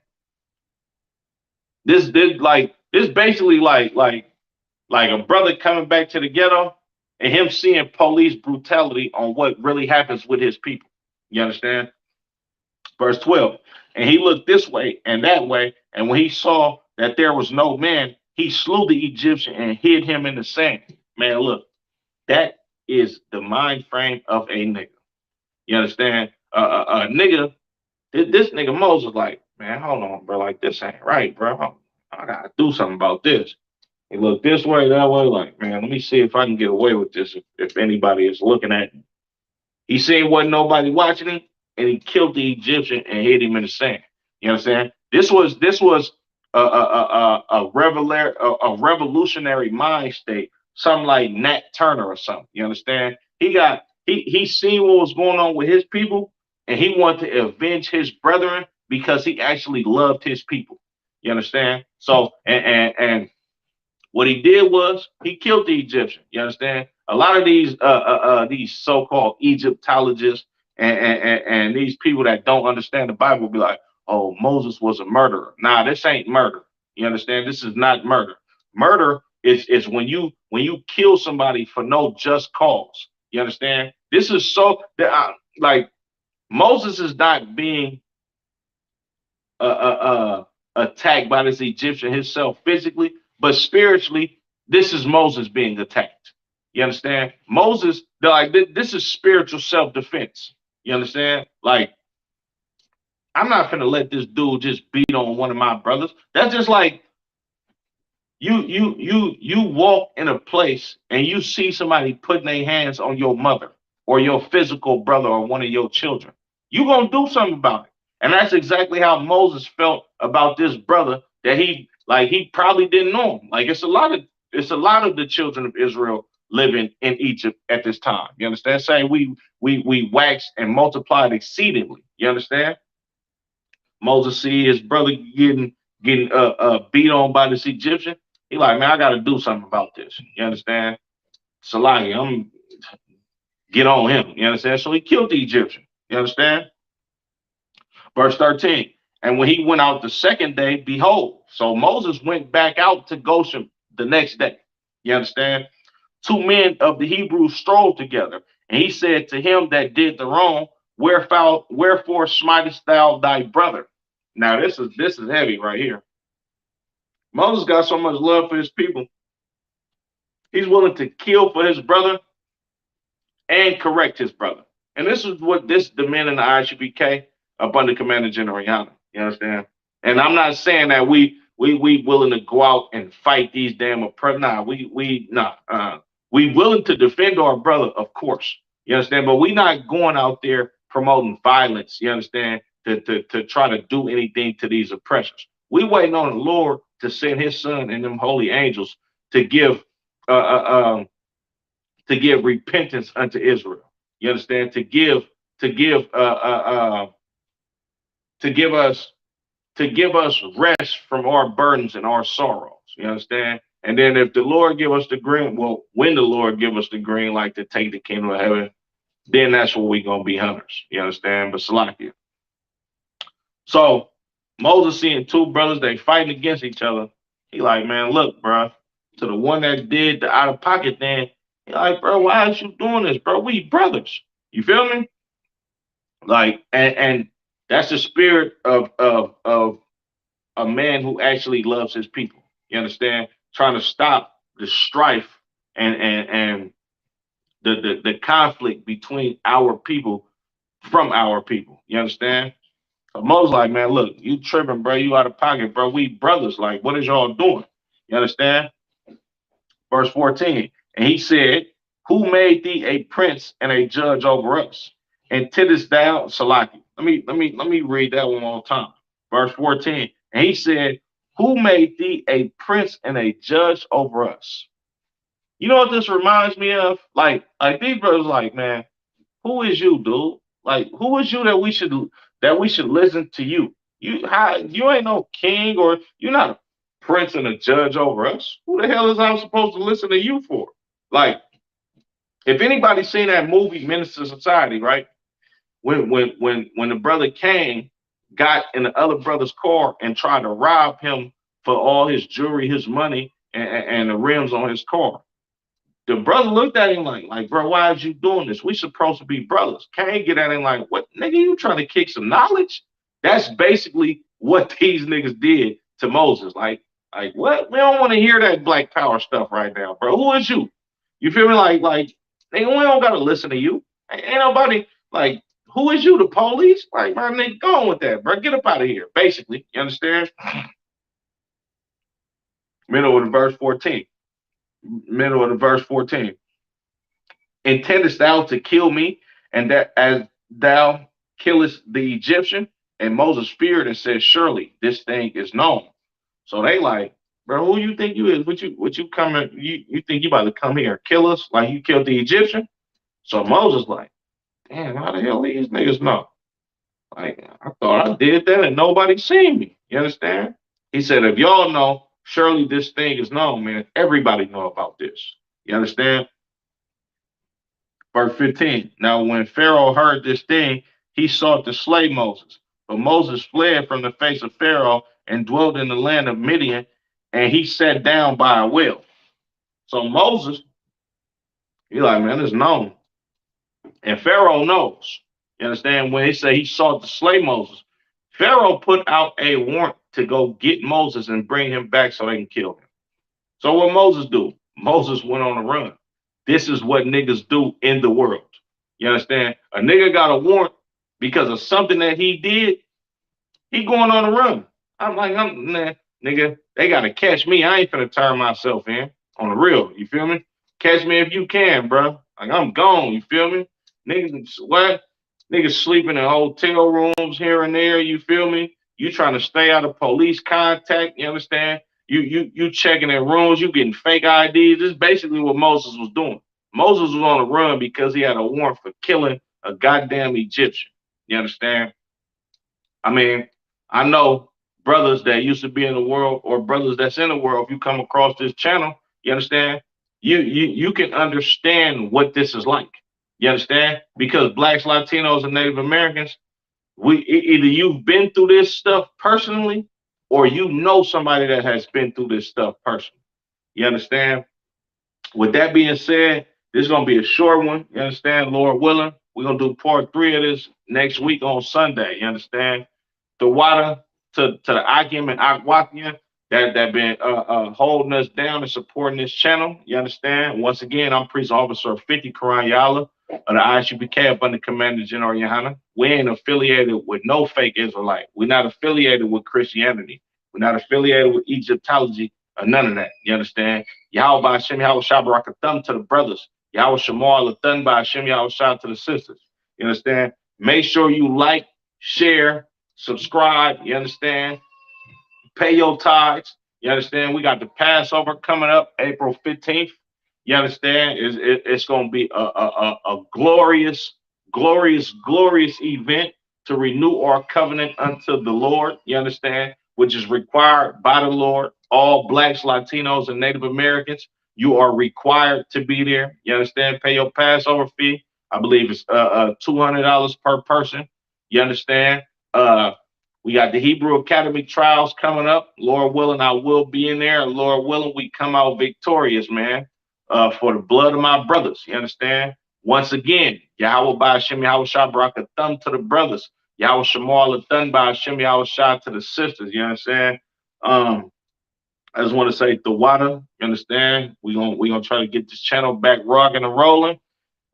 This basically like a brother coming back to the ghetto and him seeing police brutality on what really happens with his people. You understand? Verse 12. And he looked this way and that way, and when he saw that there was no man, he slew the Egyptian and hid him in the sand. Man, look, that is the mind frame of a nigga. You understand? A nigga, this nigga Moses, like, man, hold on, bro. Like, this ain't right, bro. I gotta do something about this. He looked this way, that way, like, man, let me see if I can get away with this if anybody is looking at me. He seen wasn't nobody watching him, and he killed the Egyptian and hid him in the sand. You understand? This was a revolutionary mind state, something like Nat Turner or something. You understand? He seen what was going on with his people, and he wanted to avenge his brethren because he actually loved his people. You understand? So and what he did was he killed the Egyptian. You understand? A lot of these so-called Egyptologists and these people that don't understand the Bible be like, oh, Moses was a murderer. Nah, this ain't murder. You understand? This is not murder. Murder is when you kill somebody for no just cause. You understand? This is so that like Moses is not being attacked by this Egyptian himself physically, but spiritually, this is Moses being attacked. You understand? Moses, like, this is spiritual self-defense. You understand? Like, I'm not gonna let this dude just beat on one of my brothers. That's just like you walk in a place and you see somebody putting their hands on your mother or your physical brother or one of your children. You gonna do something about it. And that's exactly how Moses felt about this brother that he probably didn't know him. Like, it's a lot of the children of Israel living in Egypt at this time. You understand? Saying we waxed and multiplied exceedingly. You understand? Moses see his brother getting beat on by this Egyptian. He like, man, I got to do something about this. You understand? Salahi, I'm get on him. You understand? So he killed the Egyptian. You understand? Verse 13. And when he went out the second day, behold, so Moses went back out to Goshen the next day. You understand? Two men of the Hebrews strolled together, and he said to him that did the wrong, wherefore smitest thou thy brother? Now this is heavy right here. Moses got so much love for his people. He's willing to kill for his brother and correct his brother. And this is what this the men in the ISUPK up under Commander General Yana. You understand? And I'm not saying that we willing to go out and fight these damn oppressors. Nah, we willing to defend our brother, of course. You understand? But we not going out there promoting violence. You understand? To try to do anything to these oppressors. We waiting on the Lord to send His Son and them holy angels to give uh, uh, um, to give repentance unto Israel. You understand? To give to give us to give us rest from our burdens and our sorrows. You understand? And then if the Lord give us the green, well, when the Lord give us the green light to take the kingdom of heaven, then that's where we gonna be hunters. You understand? But Salakia. So Moses seeing two brothers, they fighting against each other. He like, man, look, bro, to the one that did the out of pocket thing, he like, bro, why aren't you doing this, bro? We brothers. You feel me? Like, and that's the spirit of a man who actually loves his people. You understand? Trying to stop the strife and the conflict between our people from our people. You understand? So Moses like, man, look, you tripping, bro. You out of pocket, bro. We brothers. Like, what is y'all doing? You understand? Verse 14. And he said, who made thee a prince and a judge over us? And tittest thou, Salaki. Let me read that one more time. Verse 14. And he said, who made thee a prince and a judge over us? You know what this reminds me of? Like these brothers, like, man, who is you, dude? Like, who is you that we should listen to you? You ain't no king or you're not a prince and a judge over us. Who the hell is I supposed to listen to you for? Like, if anybody's seen that movie Minister Society, right? When the brother Cain got in the other brother's car and tried to rob him for all his jewelry, his money, and the rims on his car. The brother looked at him like, bro, why is you doing this? We supposed to be brothers. Cain get at him like, what, nigga, you trying to kick some knowledge? That's basically what these niggas did to Moses. Like what? We don't want to hear that black power stuff right now, bro. Who is you? You feel me? Like, nigga, we don't gotta listen to you. Ain't nobody like, who is you? The police? Like, my nigga, go on with that, bro. Get up out of here. Basically, you understand? Middle of the verse 14. Middle of the verse 14. Intendest thou to kill me, and that as thou killest the Egyptian? And Moses feared and said, surely this thing is known. So they like, bro, who you think you is? What you coming? You think you about to come here and kill us like you killed the Egyptian? So Moses like, damn, how the hell these niggas know? Like, I thought I did that and nobody seen me. You understand? He said, if y'all know, surely this thing is known, man. Everybody know about this. You understand? Verse 15. Now, when Pharaoh heard this thing, he sought to slay Moses. But Moses fled from the face of Pharaoh and dwelt in the land of Midian, and he sat down by a well. So Moses, he like, man, it's known. And Pharaoh knows. You understand? When he say he sought to slay Moses, Pharaoh put out a warrant to go get Moses and bring him back so they can kill him. So what Moses do? Moses went on a run. This is what niggas do in the world. You understand? A nigga got a warrant because of something that he did. He going on a run. I'm like, nah, nigga, they gotta catch me. I ain't finna turn myself in on the real. You feel me? Catch me if you can, bro. Like, I'm gone. You feel me? Niggas, what? Niggas sleeping in hotel rooms here and there. You feel me? You trying to stay out of police contact. You understand? You checking in rooms, you getting fake IDs. This is basically what Moses was doing. Moses was on the run because he had a warrant for killing a goddamn Egyptian. You understand? I mean, I know brothers that used to be in the world or brothers that's in the world. If you come across this channel, you understand? You can understand what this is like. You understand? Because blacks, Latinos, and Native Americans, either you've been through this stuff personally, or you know somebody that has been through this stuff personally. You understand? With that being said, this is gonna be a short one. You understand, Lord willing? We're gonna do part 3 of this next week on Sunday. You understand? The water to the Akim and Akwakian that been holding us down and supporting this channel. You understand? Once again, I'm Priest Officer 50 Karan Yala of the ISUPK up under Commander General Yohana. We ain't affiliated with no fake Israelite. We're not affiliated with Christianity. We're not affiliated with Egyptology or none of that. You understand? Yahweh Hashem Yahweh Shabbarakathum to the brothers. Yahweh Shamar Lathan by Hashem Yahweh Shah to the sisters. You understand? Make sure you like, share, subscribe. You understand? Pay your tithes. You understand? We got the Passover coming up April 15th. You understand? It's going to be a glorious, glorious, glorious event to renew our covenant unto the Lord. You understand? Which is required by the Lord. All blacks, Latinos, and Native Americans, you are required to be there. You understand? Pay your Passover fee. I believe it's $200 per person. You understand? We got the Hebrew Academy trials coming up. Lord willing, I will be in there. Lord willing, we come out victorious, man, for the blood of my brothers. You understand? Once again, Yahweh by Hashem Yahweh Shah thumb to the brothers. Yahweh Shamar Lathan by Hashem Yahweh Shah to the sisters. You understand? I just want to say the water. You understand? We're gonna try to get this channel back rocking and rolling.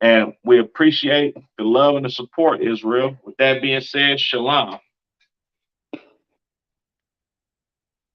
And we appreciate the love and the support, Israel. With that being said, shalom.